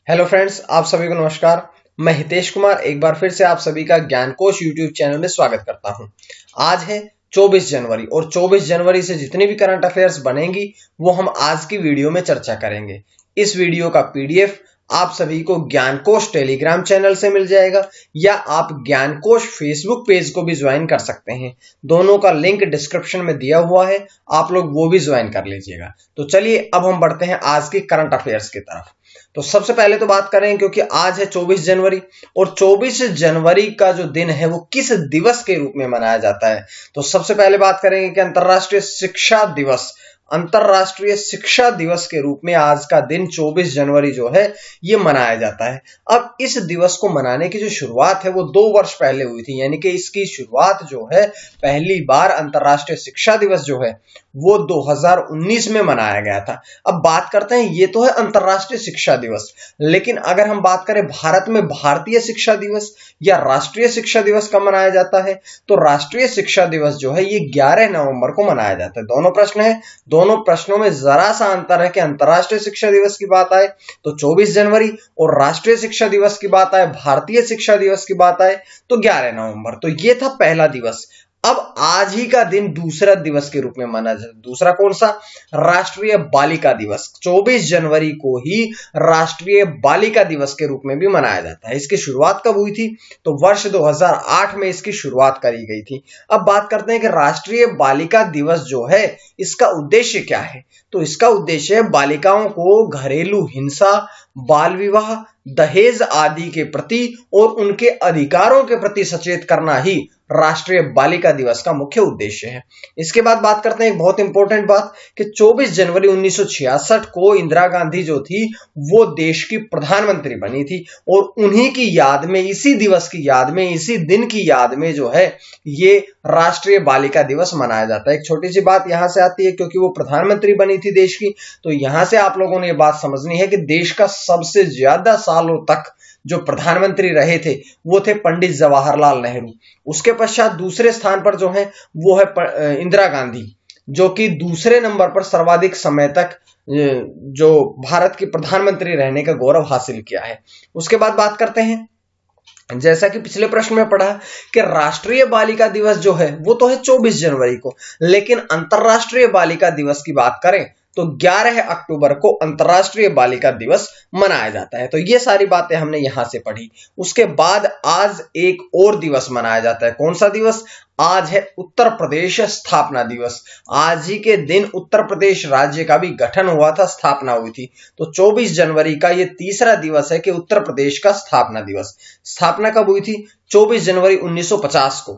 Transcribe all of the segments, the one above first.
Hello friends, आप सभी को नमस्कार। मैं हितेश कुमार एक बार फिर से आप सभी का ज्ञानकोश यूट्यूब चैनल में स्वागत करता हूं। आज है 24 जनवरी और 24 जनवरी से जितनी भी करंट अफेयर्स बनेंगी वो हम आज की वीडियो में चर्चा करेंगे। इस वीडियो का पीडीएफ आप सभी को ज्ञानकोश टेलीग्राम चैनल से मिल जाएगा या आप ज्ञानकोश फेसबुक पेज को भी ज्वाइन कर सकते हैं। दोनों का लिंक डिस्क्रिप्शन में दिया हुआ है, आप लोग वो भी ज्वाइन कर लीजिएगा। तो चलिए अब हम बढ़ते हैं आज की करंट अफेयर्स की तरफ। तो सबसे पहले तो बात करें, क्योंकि आज है 24 जनवरी और 24 जनवरी का जो दिन है वो किस दिवस के रूप में मनाया जाता है। तो सबसे पहले बात करेंगे कि अंतरराष्ट्रीय शिक्षा दिवस के रूप में आज का दिन 24 जनवरी जो है ये मनाया जाता है। अब इस दिवस को मनाने की जो शुरुआत है वो 2 वर्ष पहले हुई थी, यानी कि इसकी शुरुआत जो है पहली बार अंतरराष्ट्रीय शिक्षा दिवस जो है वो 2019 में मनाया गया था। अब बात करते हैं, ये तो है अंतरराष्ट्रीय शिक्षा दिवस, लेकिन अगर हम बात करें भारत में भारतीय शिक्षा दिवस या राष्ट्रीय शिक्षा दिवस कब मनाया जाता है, तो राष्ट्रीय शिक्षा दिवस जो है ये 11 नवंबर को मनाया जाता है। दोनों प्रश्न है, दोनों प्रश्नों में जरा सा अंतर है कि अंतरराष्ट्रीय शिक्षा दिवस की बात आए तो 24 जनवरी और राष्ट्रीय शिक्षा दिवस की बात आए, भारतीय शिक्षा दिवस की बात आए तो 11 नवंबर। तो ये था पहला दिवस। अब आज ही का दिन दूसरा दिवस के रूप में माना जाता है। दूसरा कौन सा? राष्ट्रीय बालिका दिवस। 24 जनवरी को ही राष्ट्रीय बालिका दिवस के रूप में भी मनाया जाता है। इसकी शुरुआत कब हुई थी? तो वर्ष 2008 में इसकी शुरुआत करी गई थी। अब बात करते हैं कि राष्ट्रीय बालिका दिवस जो है इसका उद्देश्य क्या है। तो इसका उद्देश्य है बालिकाओं को घरेलू हिंसा, बाल विवाह, दहेज आदि के प्रति और उनके अधिकारों के प्रति सचेत करना ही राष्ट्रीय बालिका दिवस का मुख्य उद्देश्य है। इसके बाद बात करते हैं एक बहुत इंपॉर्टेंट बात कि 24 जनवरी 1966 को इंदिरा गांधी जो थी वो देश की प्रधानमंत्री बनी थी और उन्हीं की याद में, इसी दिवस की याद में, इसी दिन की याद में जो है ये राष्ट्रीय बालिका दिवस मनाया जाता है। एक छोटी सी बात यहां से आती है, क्योंकि वो प्रधानमंत्री बनी थी देश की, तो यहां से आप लोगों ने ये बात समझनी है कि देश का सबसे ज्यादा सालों तक जो प्रधानमंत्री रहे थे वो थे पंडित जवाहरलाल नेहरू। उसके पश्चात दूसरे स्थान पर जो है वो है इंदिरा गांधी, जो कि दूसरे नंबर पर सर्वाधिक समय तक जो भारत की प्रधानमंत्री रहने का गौरव हासिल किया है। उसके बाद बात करते हैं, जैसा कि पिछले प्रश्न में पढ़ा कि राष्ट्रीय बालिका दिवस जो है वो तो है 24 जनवरी को, लेकिन अंतरराष्ट्रीय बालिका दिवस की बात करें तो 11 अक्टूबर को अंतरराष्ट्रीय बालिका दिवस मनाया जाता है। तो ये सारी बातें हमने यहां से पढ़ी। उसके बाद आज एक और दिवस मनाया जाता है। कौन सा दिवस? आज है उत्तर प्रदेश स्थापना दिवस। आज ही के दिन उत्तर प्रदेश राज्य का भी गठन हुआ था, स्थापना हुई थी। तो 24 जनवरी का ये तीसरा दिवस है कि उत्तर प्रदेश का स्थापना दिवस। स्थापना कब हुई थी? 24 जनवरी 1950 को।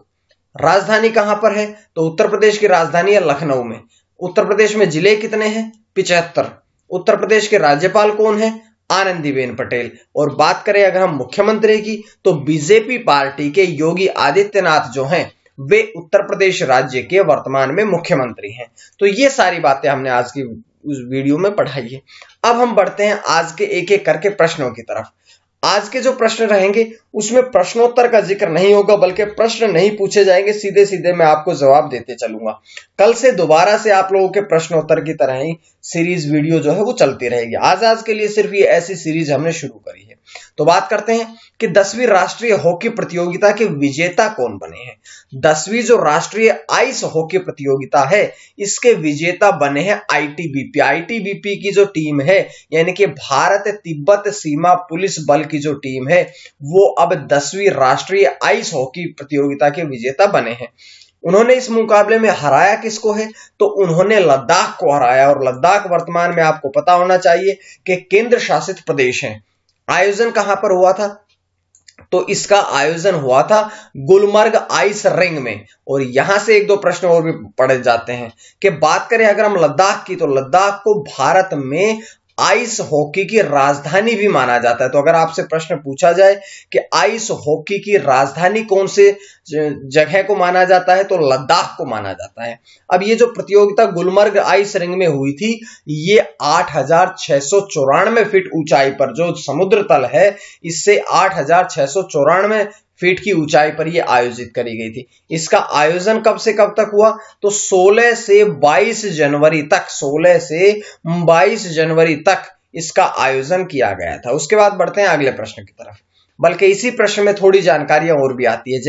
राजधानी कहां पर है? तो उत्तर प्रदेश की राजधानी है लखनऊ में। उत्तर प्रदेश में जिले कितने हैं? 75। उत्तर प्रदेश के राज्यपाल कौन है? आनंदीबेन पटेल। और बात करें अगर हम मुख्यमंत्री की, तो बीजेपी पार्टी के योगी आदित्यनाथ जो हैं वे उत्तर प्रदेश राज्य के वर्तमान में मुख्यमंत्री हैं। तो ये सारी बातें हमने आज की उस वीडियो में पढ़ाई है। अब हम बढ़ते हैं आज के एक एक करके प्रश्नों की तरफ। आज के जो प्रश्न रहेंगे उसमें प्रश्नोत्तर का जिक्र नहीं होगा, बल्कि प्रश्न नहीं पूछे जाएंगे, सीधे सीधे मैं आपको जवाब देते चलूंगा। कल से दोबारा से आप लोगों के प्रश्नोत्तर की तरह ही सीरीज वीडियो जो है वो चलती रहेगी। आज के लिए सिर्फ ये ऐसी सीरीज हमने शुरू करी है। तो बात करते हैं कि 10वीं राष्ट्रीय हॉकी प्रतियोगिता के विजेता कौन बने हैं। 10वीं जो राष्ट्रीय आइस हॉकी प्रतियोगिता है इसके विजेता बने हैं आईटीबीपी। आईटीबीपी की जो टीम है, यानी कि भारत तिब्बत सीमा पुलिस बल की जो टीम है, वो अब 10वीं राष्ट्रीय आइस हॉकी प्रतियोगिता के विजेता बने हैं। उन्होंने इस मुकाबले में हराया किसको है? तो उन्होंने लद्दाख को हराया। और लद्दाख वर्तमान में आपको पता होना चाहिए कि केंद्र शासित प्रदेश है। आयोजन कहां पर हुआ था? तो इसका आयोजन हुआ था गुलमर्ग आइस रिंग में। और यहां से एक दो प्रश्न और भी पढ़े जाते हैं कि बात करें अगर हम लद्दाख की, तो लद्दाख को भारत में आइस हॉकी की राजधानी भी माना जाता है। तो अगर आपसे प्रश्न पूछा जाए कि आइस हॉकी की राजधानी कौन से जगह को माना जाता है, तो लद्दाख को माना जाता है। अब ये जो प्रतियोगिता गुलमर्ग आइस रिंग में हुई थी, ये 8,694 फीट ऊंचाई पर, जो समुद्र तल है इससे 8,694 फीट की ऊंचाई पर यह आयोजित करी गई थी। इसका आयोजन कब से कब तक हुआ? तो 16 से 22 जनवरी तक, 16 से 22 जनवरी तक इसका आयोजन किया गया था। उसके बाद बढ़ते हैं अगले प्रश्न की तरफ। बल्कि इसी प्रश्न में थोड़ी जानकारियां और भी आती है,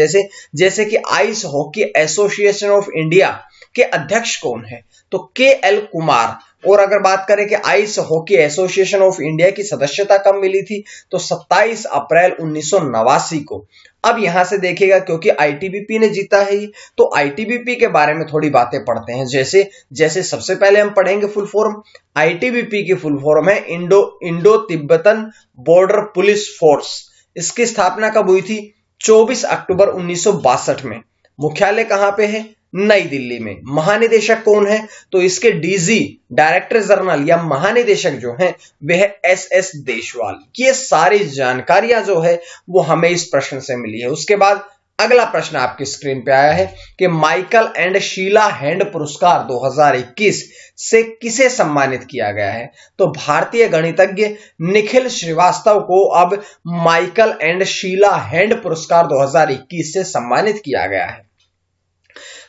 जैसे कि ice hockey association of India के अध्यक्ष कौन है? तो के.एल. कुमार। और अगर बात करें कि ice hockey association of India की सदस्यता कब मिली थी, तो 27 अप्रैल 1989 को। अब यहां से देखिएगा, क्योंकि आईटीबीपी ने जीता है, तो आईटीबीपी के बारे में थोड़ी बातें पढ़ते हैं। जैसे सबसे पहले हम पढ़ेंगे फुल फॉर्म। आईटीबीपी की फुल फॉर्म है Indo Tibetan border police force. इसकी स्थापना कब हुई थी? 24 अक्टूबर 1962 में। मुख्यालय कहां पे है? नई दिल्ली में। महानिदेशक कौन है? तो इसके डीजी, डायरेक्टर जनरल या महानिदेशक जो हैं वे है एस देशवाल। ये सारी जानकारियां जो है वो हमें इस प्रश्न से मिली है। उसके बाद अगला प्रश्न आपकी स्क्रीन पे आया है कि माइकल एंड शीला हैंड पुरस्कार 2021 से किसे सम्मानित किया गया है? तो भारतीय गणितज्ञ निखिल श्रीवास्तव को अब माइकल एंड शीला हैंड पुरस्कार 2021 से सम्मानित किया गया है।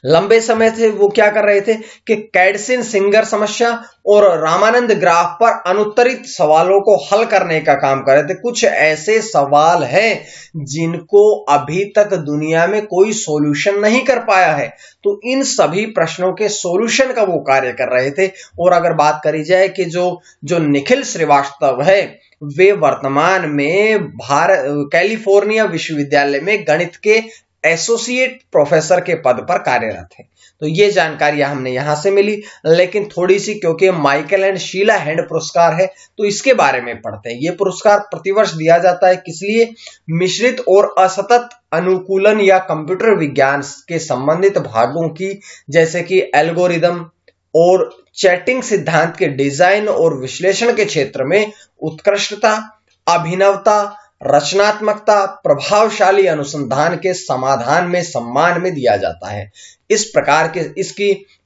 लंबे समय से वो क्या कर रहे थे कि कैडसिन सिंगर समस्या और रामानंद ग्राफ पर अनुत्तरित सवालों को हल करने का काम कर रहे थे। कुछ ऐसे सवाल हैं जिनको अभी तक दुनिया में कोई सॉल्यूशन नहीं कर पाया है, तो इन सभी प्रश्नों के सॉल्यूशन का वो कार्य कर रहे थे। और अगर बात करी जाए कि जो निखिल श्रीवास्तव है वे वर्तमान में कैलिफोर्निया विश्वविद्यालय में गणित के एसोसिएट प्रोफेसर के पद पर कार्यरत है। तो ये जानकारियां हमने यहां से मिली, लेकिन थोड़ी सी, क्योंकि माइकल एंड शीला हैंड पुरस्कार है तो इसके बारे में पढ़ते हैं। ये पुरस्कार प्रतिवर्ष दिया जाता है, किस लिए? मिश्रित और असतत अनुकूलन या कंप्यूटर विज्ञान के संबंधित भागों की, जैसे कि एल्गोरिदम और चैटिंग सिद्धांत के डिजाइन और विश्लेषण के क्षेत्र में उत्कृष्टता, अभिनवता, रचनात्मकता, प्रभावशाली अनुसंधान के समाधान में सम्मान में दिया जाता है। इस प्रकार के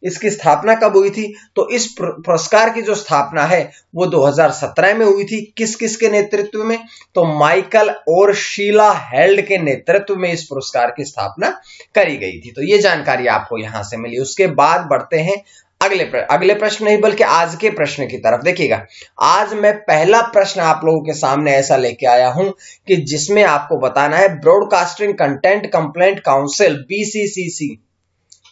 इसकी स्थापना कब हुई थी? तो इस पुरस्कार की जो स्थापना है वो 2017 में हुई थी। किस किस के नेतृत्व में? तो माइकल और शीला हेल्ड के नेतृत्व में इस पुरस्कार की स्थापना करी गई थी। तो ये जानकारी आपको यहां से मिली। उसके बाद बढ़ते हैं अगले प्रश्न नहीं बल्कि आज के प्रश्न की तरफ। देखिएगा, आज मैं पहला प्रश्न आप लोगों के सामने ऐसा लेके आया हूं कि जिसमें आपको बताना है ब्रॉडकास्टिंग कंटेंट कंप्लेंट काउंसिल बीसीसीसी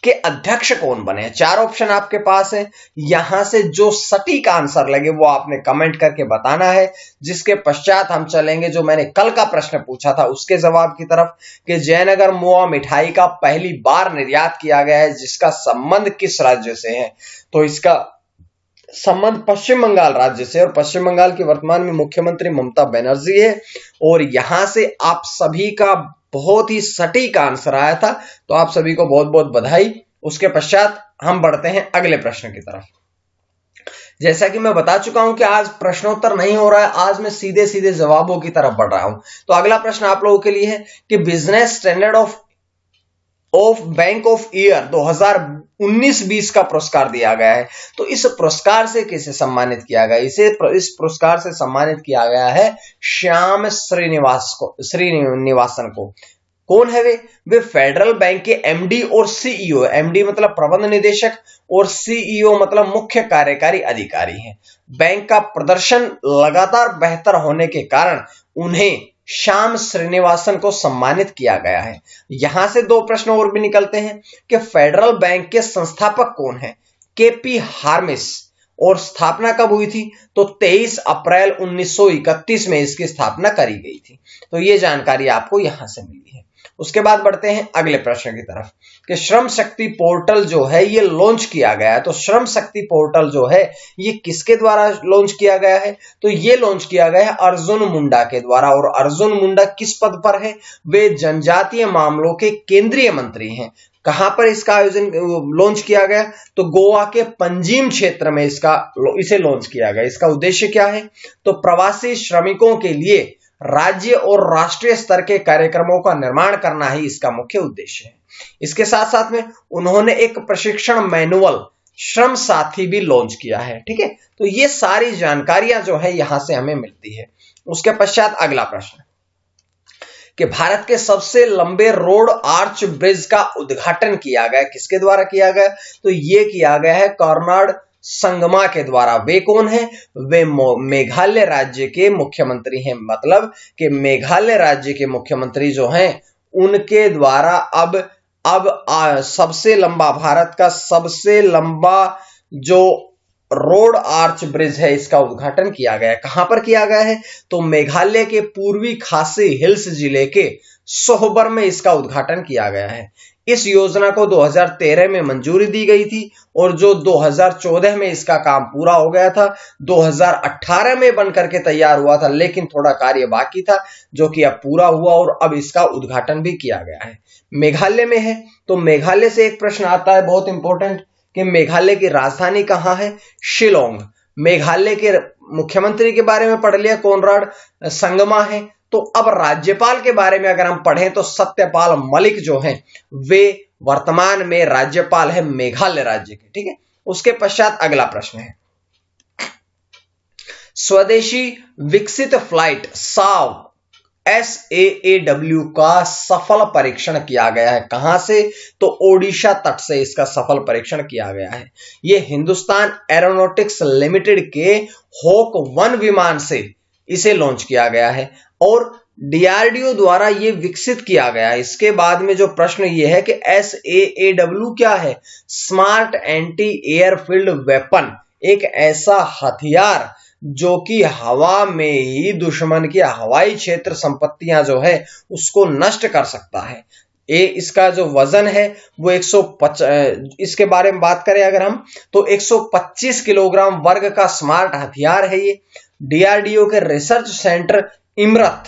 के अध्यक्ष कौन बने। 4 ऑप्शन आपके पास है, यहां से जो सटीक आंसर लगे वो आपने कमेंट करके बताना है। जिसके पश्चात हम चलेंगे जो मैंने कल का प्रश्न पूछा था उसके जवाब की तरफ कि जयनगर मोआ मिठाई का पहली बार निर्यात किया गया है, जिसका संबंध किस राज्य से है? तो इसका संबंध पश्चिम बंगाल राज्य से, और पश्चिम बंगाल की वर्तमान में मुख्यमंत्री ममता बनर्जी है। और यहां से आप सभी का बहुत ही सटीक आंसर आया था, तो आप सभी को बहुत बहुत बधाई। उसके पश्चात हम बढ़ते हैं अगले प्रश्न की तरफ। जैसा कि मैं बता चुका हूं कि आज प्रश्नोत्तर नहीं हो रहा है, आज मैं सीधे सीधे जवाबों की तरफ बढ़ रहा हूं। तो अगला प्रश्न आप लोगों के लिए है कि business standard of bank of year 2019-20 का पुरस्कार दिया गया है। तो इस पुरस्कार से किसे सम्मानित किया गया? इस पुरस्कार से सम्मानित किया गया है श्याम श्रीनिवासन को। कौन है वे फेडरल बैंक के एमडी और सीईओ। एमडी मतलब प्रबंध निदेशक और सीईओ मतलब मुख्य कार्यकारी अधिकारी हैं। बैंक का प्रदर्शन लगातार बेहतर होने के कारण उन्हें श्याम श्रीनिवासन को सम्मानित किया गया है। यहां से 2 प्रश्न और भी निकलते हैं कि फेडरल बैंक के संस्थापक कौन है? केपी हार्मिस। और स्थापना कब हुई थी? तो 23 अप्रैल 1931 में इसकी स्थापना करी गई थी। तो ये जानकारी आपको यहां से मिली है। उसके बाद बढ़ते हैं अगले प्रश्न की तरफ कि श्रम शक्ति पोर्टल जो है ये लॉन्च किया गया है। तो श्रम शक्ति पोर्टल जो है ये किसके द्वारा लॉन्च किया गया है? तो ये लॉन्च किया गया है अर्जुन मुंडा के द्वारा। और अर्जुन मुंडा किस पद पर है? वे जनजातीय मामलों के केंद्रीय मंत्री हैं। कहां पर इसका आयोजन लॉन्च किया गया? तो गोवा के पंजीम क्षेत्र में इसे लॉन्च किया गया। इसका उद्देश्य क्या है? तो प्रवासी श्रमिकों के लिए राज्य और राष्ट्रीय स्तर के कार्यक्रमों का निर्माण करना ही इसका मुख्य उद्देश्य है। इसके साथ साथ में उन्होंने एक प्रशिक्षण मैनुअल श्रम साथी भी लॉन्च किया है। ठीक है, तो ये सारी जानकारियां जो है यहां से हमें मिलती है। उसके पश्चात अगला प्रश्न कि भारत के सबसे लंबे रोड आर्च ब्रिज का उद्घाटन किया गया, किसके द्वारा किया गया? तो ये किया गया है कर्नाड संगमा के द्वारा। वे कौन है? वे मेघालय राज्य के मुख्यमंत्री हैं। मतलब कि मेघालय राज्य के मुख्यमंत्री जो हैं उनके द्वारा अब सबसे लंबा, भारत का सबसे लंबा जो रोड आर्च ब्रिज है इसका उद्घाटन किया गया है। कहां पर किया गया है? तो मेघालय के पूर्वी खासी हिल्स जिले के सोहबर में इसका उद्घाटन किया गया है। इस योजना को 2013 में मंजूरी दी गई थी और जो 2014 में इसका काम पूरा हो गया था, 2018 में बनकर के तैयार हुआ था, लेकिन थोड़ा कार्य बाकी था जो कि अब पूरा हुआ और अब इसका उद्घाटन भी किया गया है। मेघालय में है तो मेघालय से एक प्रश्न आता है बहुत इंपॉर्टेंट कि मेघालय की राजधानी कहां है? शिलोंग। मेघालय के मुख्यमंत्री के बारे में पढ़ लिया, कोनराड संगमा है। तो अब राज्यपाल के बारे में अगर हम पढ़ें तो सत्यपाल मलिक जो हैं वे वर्तमान में राज्यपाल है मेघालय राज्य के। ठीक है, उसके पश्चात अगला प्रश्न है, स्वदेशी विकसित फ्लाइट साव SAAW का सफल परीक्षण किया गया है। कहां से? तो ओडिशा तट से इसका सफल परीक्षण किया गया है। यह हिंदुस्तान एरोनॉटिक्स लिमिटेड के हॉक 1 विमान से इसे लॉन्च किया गया है और DRDO द्वारा यह विकसित किया गया है। इसके बाद में जो प्रश्न यह है कि SAAW क्या है? स्मार्ट एंटी एयरफील्ड वेपन, एक ऐसा हथियार जो कि हवा में ही दुश्मन की हवाई क्षेत्र संपत्तियां जो है उसको नष्ट कर सकता है। इसका जो वजन है वो 150, इसके बारे में बात करें अगर हम तो 125 किलोग्राम वर्ग का स्मार्ट हथियार है ये। DRDO के रिसर्च सेंटर इमरत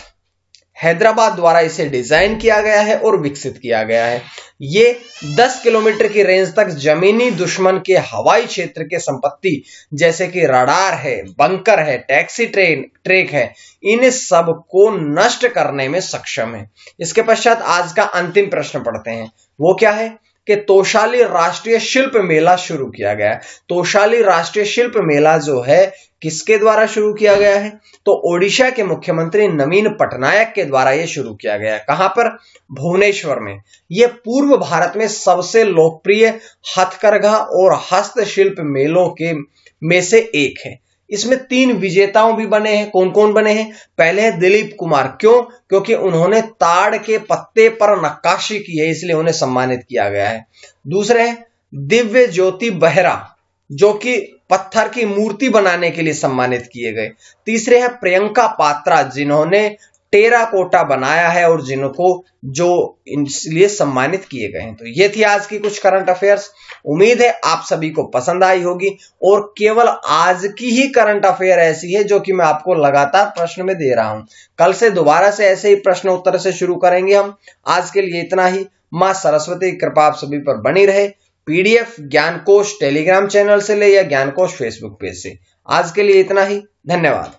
हैदराबाद द्वारा इसे डिजाइन किया गया है और विकसित किया गया है। ये 10 किलोमीटर की रेंज तक जमीनी दुश्मन के हवाई क्षेत्र के संपत्ति जैसे कि रडार है, बंकर है, टैक्सी ट्रैक है, इन सब को नष्ट करने में सक्षम है। इसके पश्चात आज का अंतिम प्रश्न पढ़ते हैं, वो क्या है कि तोशाली राष्ट्रीय शिल्प मेला शुरू किया गया है। तोशाली राष्ट्रीय शिल्प मेला जो है किसके द्वारा शुरू किया गया है? तो ओडिशा के मुख्यमंत्री नवीन पटनायक के द्वारा यह शुरू किया गया है। कहां पर? भुवनेश्वर में। यह पूर्व भारत में सबसे लोकप्रिय हथकरघा और हस्तशिल्प मेलों के में से एक है। इसमें 3 विजेताओं भी बने हैं। कौन कौन बने हैं? पहले है दिलीप कुमार। क्यों? क्योंकि उन्होंने ताड़ के पत्ते पर नक्काशी की है, इसलिए उन्हें सम्मानित किया गया है। दूसरे हैं दिव्य ज्योति बेहरा जो कि पत्थर की मूर्ति बनाने के लिए सम्मानित किए गए। तीसरे हैं प्रियंका पात्रा जिन्होंने टेराकोटा बनाया है और जिनको जो इसलिए सम्मानित किए गए हैं। तो ये थी आज की कुछ करंट अफेयर्स। उम्मीद है आप सभी को पसंद आई होगी और केवल आज की ही करंट अफेयर ऐसी है जो कि मैं आपको लगातार प्रश्न में दे रहा हूं। कल से दोबारा से ऐसे ही प्रश्न उत्तर से शुरू करेंगे हम। आज के लिए इतना ही। मां सरस्वती की कृपा आप सभी पर बनी रहे। PDF ज्ञानकोश टेलीग्राम चैनल से ले या ज्ञानकोश फेसबुक पेज से। आज के लिए इतना ही। धन्यवाद।